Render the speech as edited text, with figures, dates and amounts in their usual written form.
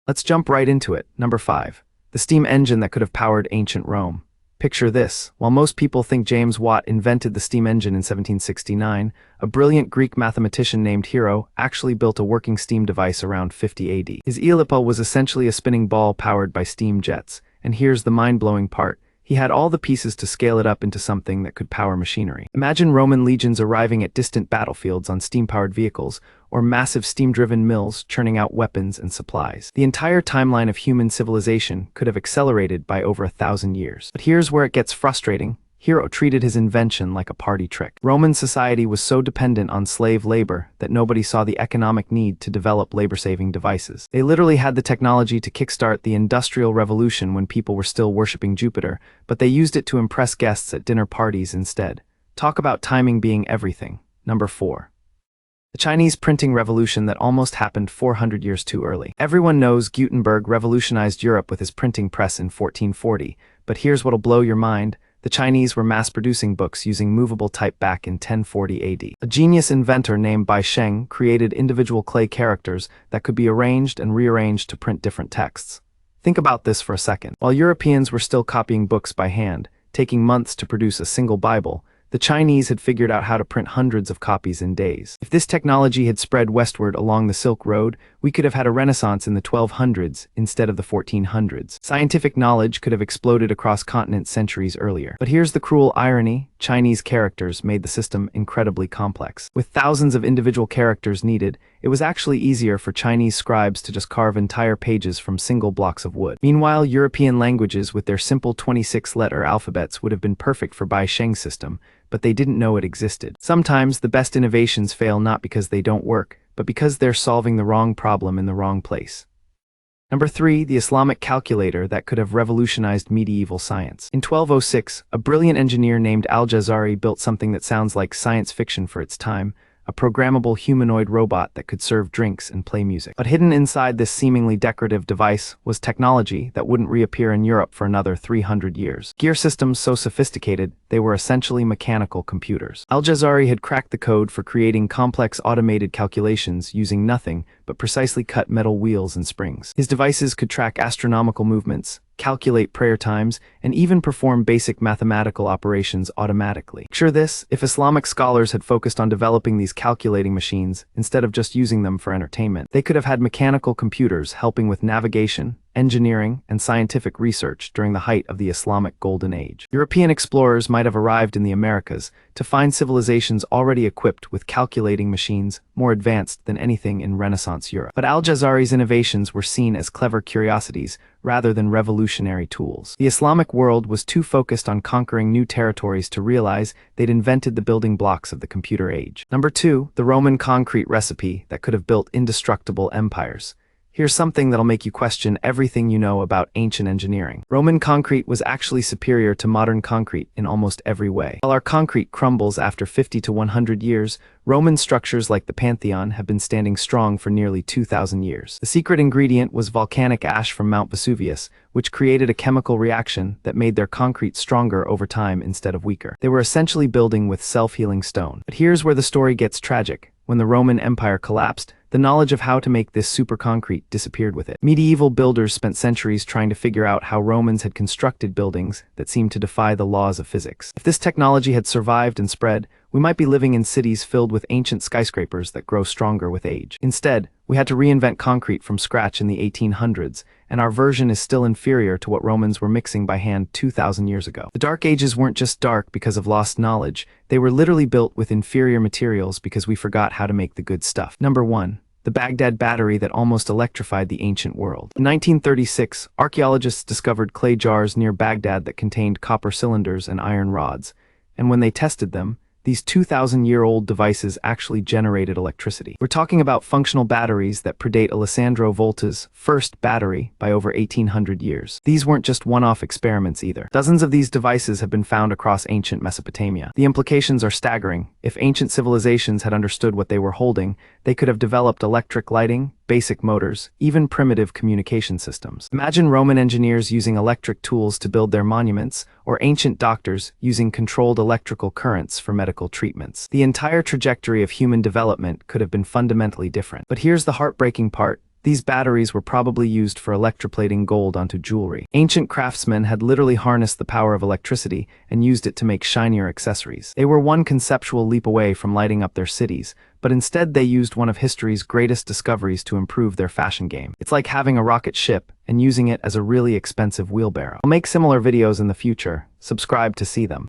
Let's jump right into it. Number 5. The steam engine that could have powered ancient Rome. Picture this. While most people think James Watt invented the steam engine in 1769, a brilliant Greek mathematician named Hero actually built a working steam device around 50 AD. His Eolipa was essentially a spinning ball powered by steam jets, and here's the mind-blowing part. He had all the pieces to scale it up into something that could power machinery. Imagine Roman legions arriving at distant battlefields on steam-powered vehicles, or massive steam-driven mills churning out weapons and supplies. The entire timeline of human civilization could have accelerated by over 1,000 years. But here's where it gets frustrating. Hero treated his invention like a party trick. Roman society was so dependent on slave labor that nobody saw the economic need to develop labor-saving devices. They literally had the technology to kickstart the Industrial Revolution when people were still worshipping Jupiter, but they used it to impress guests at dinner parties instead. Talk about timing being everything. Number 4. The Chinese printing revolution that almost happened 400 years too early. Everyone knows Gutenberg revolutionized Europe with his printing press in 1440, but here's what'll blow your mind. The Chinese were mass-producing books using movable type back in 1040 AD. A genius inventor named Bai Sheng created individual clay characters that could be arranged and rearranged to print different texts. Think about this for a second. While Europeans were still copying books by hand, taking months to produce a single Bible, the Chinese had figured out how to print hundreds of copies in days. If this technology had spread westward along the Silk Road, we could have had a renaissance in the 1200s instead of the 1400s. Scientific knowledge could have exploded across continents centuries earlier. But here's the cruel irony. Chinese characters made the system incredibly complex. With thousands of individual characters needed, it was actually easier for Chinese scribes to just carve entire pages from single blocks of wood. Meanwhile, European languages with their simple 26-letter alphabets would have been perfect for Bai Sheng's system, but they didn't know it existed. Sometimes the best innovations fail not because they don't work, but because they're solving the wrong problem in the wrong place. Number 3. The Islamic calculator that could have revolutionized medieval science. In 1206, a brilliant engineer named Al-Jazari built something that sounds like science fiction for its time, a programmable humanoid robot that could serve drinks and play music. But hidden inside this seemingly decorative device was technology that wouldn't reappear in Europe for another 300 years. Gear systems so sophisticated, they were essentially mechanical computers. Al-Jazari had cracked the code for creating complex automated calculations using nothing but precisely cut metal wheels and springs. His devices could track astronomical movements, calculate prayer times, and even perform basic mathematical operations automatically. Picture this: if Islamic scholars had focused on developing these calculating machines instead of just using them for entertainment, they could have had mechanical computers helping with navigation, engineering, and scientific research during the height of the Islamic Golden Age. European explorers might have arrived in the Americas to find civilizations already equipped with calculating machines more advanced than anything in Renaissance Europe. But Al-Jazari's innovations were seen as clever curiosities rather than revolutionary tools. The Islamic world was too focused on conquering new territories to realize they'd invented the building blocks of the computer age. Number 2. The Roman concrete recipe that could have built indestructible empires. Here's something that'll make you question everything you know about ancient engineering. Roman concrete was actually superior to modern concrete in almost every way. While our concrete crumbles after 50 to 100 years, Roman structures like the Pantheon have been standing strong for nearly 2,000 years. The secret ingredient was volcanic ash from Mount Vesuvius, which created a chemical reaction that made their concrete stronger over time instead of weaker. They were essentially building with self-healing stone. But here's where the story gets tragic. When the Roman Empire collapsed, the knowledge of how to make this super concrete disappeared with it. Medieval builders spent centuries trying to figure out how Romans had constructed buildings that seemed to defy the laws of physics. If this technology had survived and spread, we might be living in cities filled with ancient skyscrapers that grow stronger with age. Instead, we had to reinvent concrete from scratch in the 1800s, and our version is still inferior to what Romans were mixing by hand 2,000 years ago. The Dark Ages weren't just dark because of lost knowledge, they were literally built with inferior materials because we forgot how to make the good stuff. Number 1. The Baghdad battery that almost electrified the ancient world. In 1936, archaeologists discovered clay jars near Baghdad that contained copper cylinders and iron rods, and when they tested them, these 2,000-year-old devices actually generated electricity. We're talking about functional batteries that predate Alessandro Volta's first battery by over 1,800 years. These weren't just one-off experiments either. Dozens of these devices have been found across ancient Mesopotamia. The implications are staggering. If ancient civilizations had understood what they were holding, they could have developed electric lighting, basic motors, even primitive communication systems. Imagine Roman engineers using electric tools to build their monuments, or ancient doctors using controlled electrical currents for medical treatments. The entire trajectory of human development could have been fundamentally different. But here's the heartbreaking part. These batteries were probably used for electroplating gold onto jewelry. Ancient craftsmen had literally harnessed the power of electricity and used it to make shinier accessories. They were one conceptual leap away from lighting up their cities, but instead they used one of history's greatest discoveries to improve their fashion game. It's like having a rocket ship and using it as a really expensive wheelbarrow. I'll make similar videos in the future. Subscribe to see them.